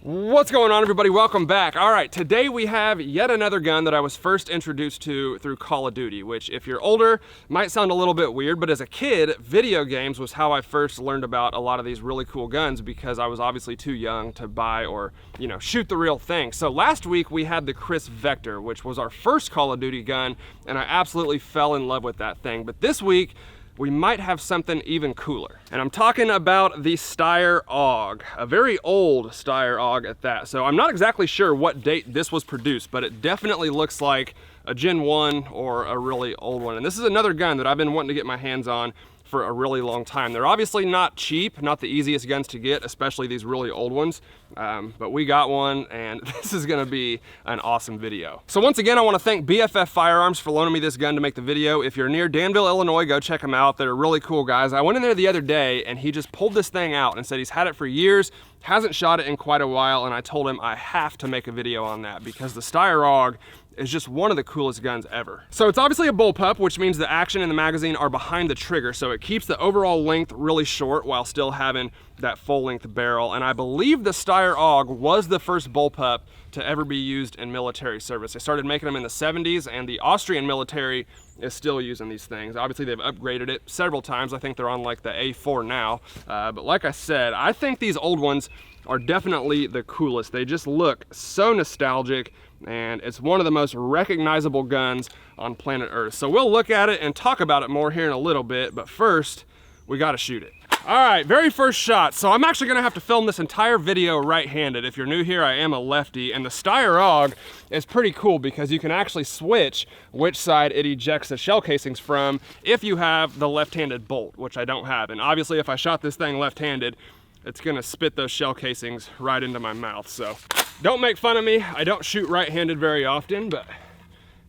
What's going on, everybody? Welcome back. All right, today we have yet another gun that I was first introduced to through Call of Duty, which if you're older might sound a little bit weird, but as a kid, video games was how I first learned about a lot of these really cool guns because I was obviously too young to buy or, shoot the real thing. So last week we had the Chris Vector, which was our first Call of Duty gun, and I absolutely fell in love with that thing. But this week, we might have something even cooler. And I'm talking about the Steyr AUG, a very old Steyr AUG at that. So I'm not exactly sure what date this was produced, but it definitely looks like a Gen 1 or a really old one. And this is another gun that I've been wanting to get my hands on for a really long time. They're obviously not cheap, not the easiest guns to get, especially these really old ones, but we got one and this is gonna be an awesome video. So once again, I wanna thank BFF Firearms for loaning me this gun to make the video. If you're near Danville, Illinois, go check them out. They're really cool guys. I went in there the other day and he just pulled this thing out and said he's had it for years, hasn't shot it in quite a while, and I told him I have to make a video on that because the Steyr AUG is just one of the coolest guns ever. So it's obviously a bullpup, which means the action and the magazine are behind the trigger, so it keeps the overall length really short while still having that full length barrel. And I believe the Steyr AUG was the first bullpup to ever be used in military service. They started making them in the 70s, and the Austrian military is still using these things. Obviously they've upgraded it several times. I think they're on like the A4 now, but like I said, I think these old ones are definitely the coolest. They just look so nostalgic, and it's one of the most recognizable guns on planet Earth. So we'll look at it and talk about it more here in a little bit, but first, we gotta shoot it. All right, very first shot. So I'm actually gonna have to film this entire video right-handed. If you're new here, I am a lefty, and the Steyr AUG is pretty cool because you can actually switch which side it ejects the shell casings from if you have the left-handed bolt, which I don't have. And obviously if I shot this thing left-handed, it's gonna spit those shell casings right into my mouth. So don't make fun of me. I don't shoot right-handed very often, but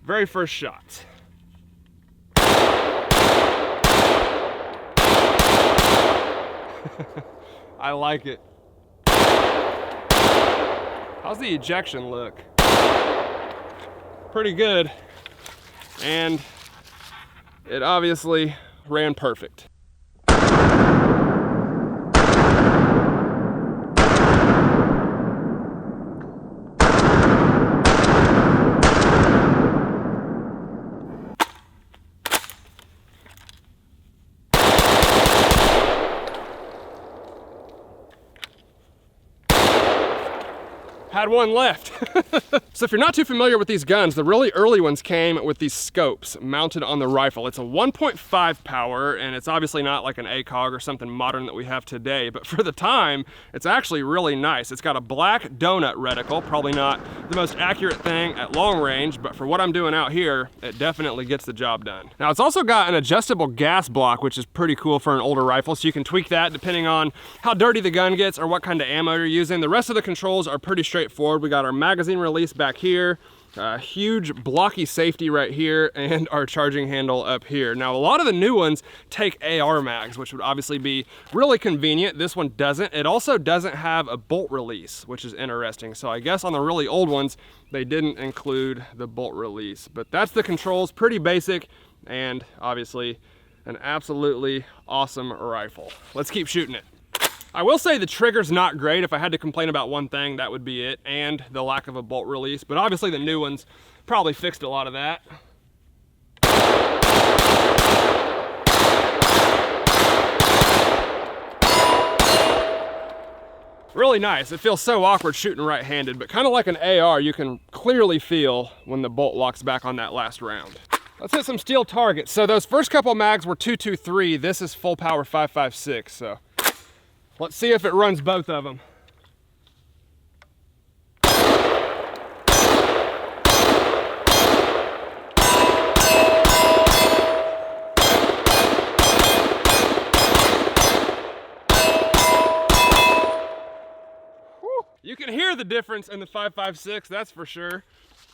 very first shot. I like it. How's the ejection look? Pretty good. And it obviously ran perfect. Had one left. So if you're not too familiar with these guns, the really early ones came with these scopes mounted on the rifle. It's a 1.5 power, and it's obviously not like an ACOG or something modern that we have today, but for the time, it's actually really nice. It's got a black donut reticle, probably not the most accurate thing at long range, but for what I'm doing out here, it definitely gets the job done. Now it's also got an adjustable gas block, which is pretty cool for an older rifle, so you can tweak that depending on how dirty the gun gets or what kind of ammo you're using. The rest of the controls are pretty straightforward. We got our magazine release back here, huge blocky safety right here, and our charging handle up here. Now a lot of the new ones take AR mags, which would obviously be really convenient. This one doesn't. It also doesn't have a bolt release, which is interesting. So I guess on the really old ones, they didn't include the bolt release. But that's the controls, pretty basic, and obviously an absolutely awesome rifle. Let's keep shooting it. I will say the trigger's not great. If I had to complain about one thing, that would be it, and the lack of a bolt release. But obviously the new ones probably fixed a lot of that. Really nice. It feels so awkward shooting right-handed, but kind of like an AR, you can clearly feel when the bolt locks back on that last round. Let's hit some steel targets. So those first couple mags were 223. This is full power 5.56, so let's see if it runs both of them. Whew. You can hear the difference in the 5.56, that's for sure.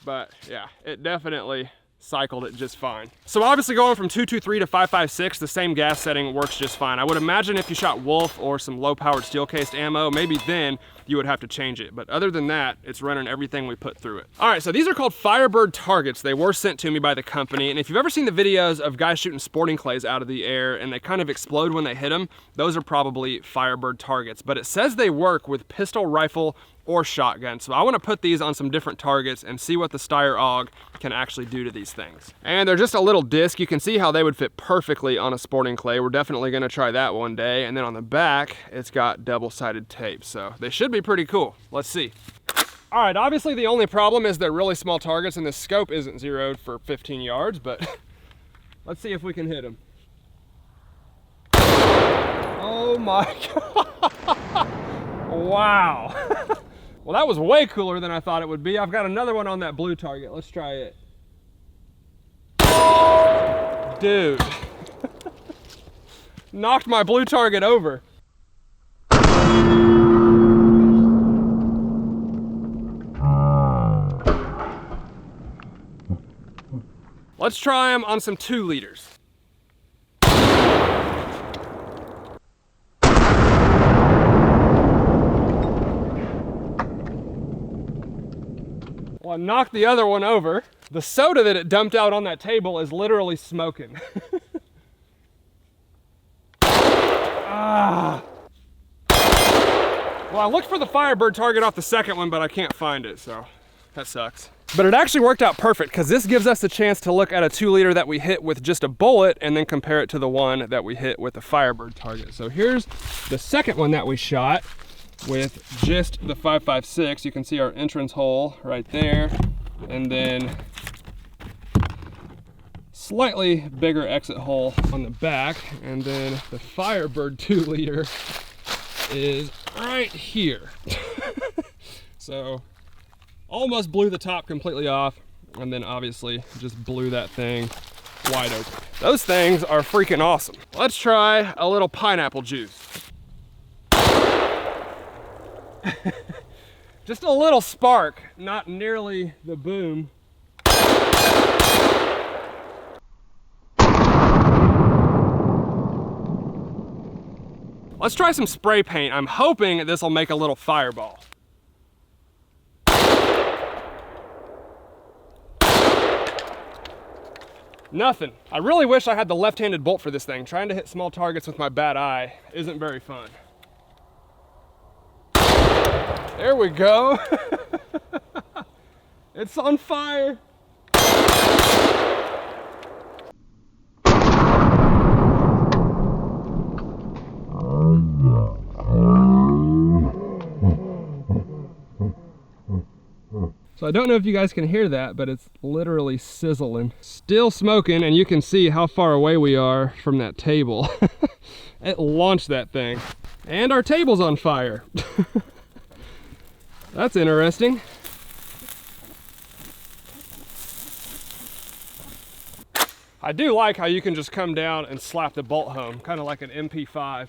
But yeah, it definitely cycled it just fine. So obviously going from 223 to 5.56, the same gas setting works just fine. I would imagine if you shot Wolf or some low-powered steel-cased ammo, maybe then you would have to change it. But other than that, it's running everything we put through it. All right, so these are called Firebird targets. They were sent to me by the company. And if you've ever seen the videos of guys shooting sporting clays out of the air and they kind of explode when they hit them, those are probably Firebird targets. But it says they work with pistol, rifle, or shotgun. So I want to put these on some different targets and see what the Steyr AUG can actually do to these things. And they're just a little disc. You can see how they would fit perfectly on a sporting clay. We're definitely going to try that one day. And then on the back, it's got double-sided tape. So they should be pretty cool. Let's see. All right, obviously the only problem is they're really small targets and the scope isn't zeroed for 15 yards, but let's see if we can hit them. Oh my God. Wow. Well, that was way cooler than I thought it would be. I've got another one on that blue target. Let's try it. Dude. Knocked my blue target over. Let's try them on some 2 liters. Well, I knocked the other one over. The soda that it dumped out on that table is literally smoking. Ah. Well, I looked for the Firebird target off the second one, but I can't find it, so that sucks. But it actually worked out perfect because this gives us a chance to look at a 2 liter that we hit with just a bullet and then compare it to the one that we hit with the Firebird target. So here's the second one that we shot with just the 5.56. You can see our entrance hole right there, and then slightly bigger exit hole on the back, and then the Firebird 2 liter is right here. So almost blew the top completely off, and then obviously just blew that thing wide open. Those things are freaking awesome. Let's try a little pineapple juice. Just a little spark, not nearly the boom. Let's try some spray paint. I'm hoping this will make a little fireball. Nothing. I really wish I had the left-handed bolt for this thing. Trying to hit small targets with my bad eye isn't very fun. There we go. It's on fire. So I don't know if you guys can hear that, but it's literally sizzling. Still smoking, and you can see how far away we are from that table. It launched that thing. And our table's on fire. That's interesting. I do like how you can just come down and slap the bolt home, kind of like an MP5.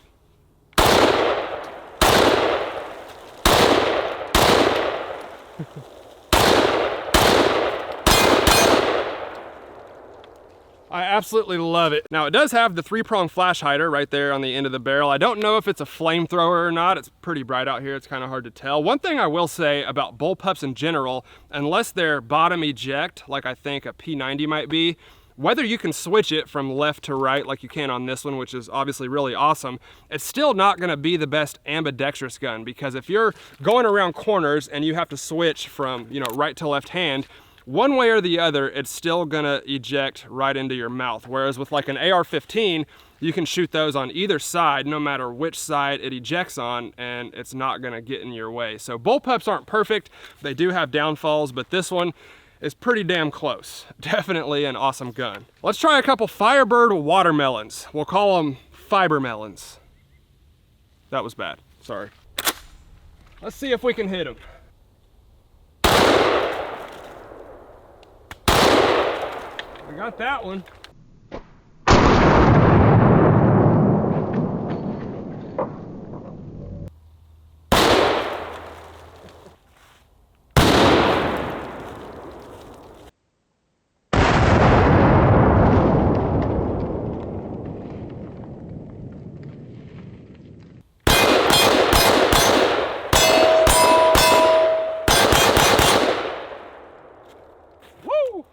I absolutely love it. Now it does have the 3-prong flash hider right there on the end of the barrel. I don't know if it's a flamethrower or not. It's pretty bright out here. It's kind of hard to tell. One thing I will say about bullpups in general, unless they're bottom eject, like I think a P90 might be, whether you can switch it from left to right like you can on this one, which is obviously really awesome, it's still not gonna be the best ambidextrous gun, because if you're going around corners and you have to switch from, you know, right to left hand, one way or the other, it's still gonna eject right into your mouth. Whereas with like an AR-15, you can shoot those on either side, no matter which side it ejects on, and it's not gonna get in your way. So bullpups aren't perfect. They do have downfalls, but this one is pretty damn close. Definitely an awesome gun. Let's try a couple Firebird watermelons. We'll call them fiber melons. That was bad, sorry. Let's see if we can hit them. I got that one.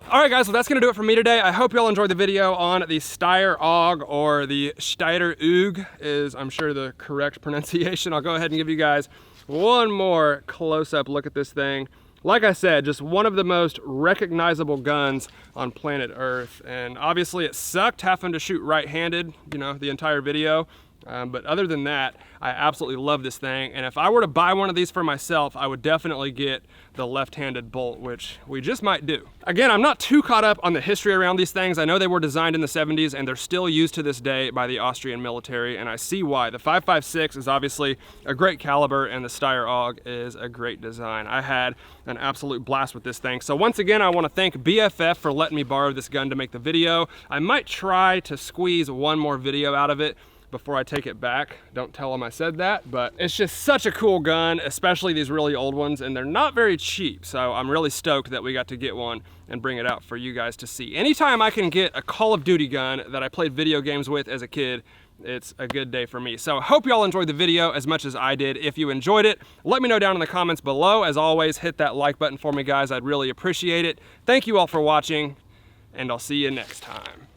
All right guys, well that's gonna do it for me today. I hope y'all enjoyed the video on the Steyr AUG, or the Steyr AUG is, I'm sure, the correct pronunciation. I'll go ahead and give you guys one more close-up look at this thing. Like I said, just one of the most recognizable guns on planet Earth. And obviously it sucked having to shoot right-handed, you know, the entire video. But other than that, I absolutely love this thing. And if I were to buy one of these for myself, I would definitely get the left-handed bolt, which we just might do. Again, I'm not too caught up on the history around these things. I know they were designed in the 70s and they're still used to this day by the Austrian military, and I see why. The 5.56 is obviously a great caliber, and the Steyr AUG is a great design. I had an absolute blast with this thing. So once again, I want to thank BFF for letting me borrow this gun to make the video. I might try to squeeze one more video out of it before I take it back. Don't tell them I said that, but it's just such a cool gun, especially these really old ones, and they're not very cheap. So I'm really stoked that we got to get one and bring it out for you guys to see. Anytime I can get a Call of Duty gun that I played video games with as a kid, it's a good day for me. So hope y'all enjoyed the video as much as I did. If you enjoyed it, let me know down in the comments below. As always, hit that like button for me, guys. I'd really appreciate it. Thank you all for watching, and I'll see you next time.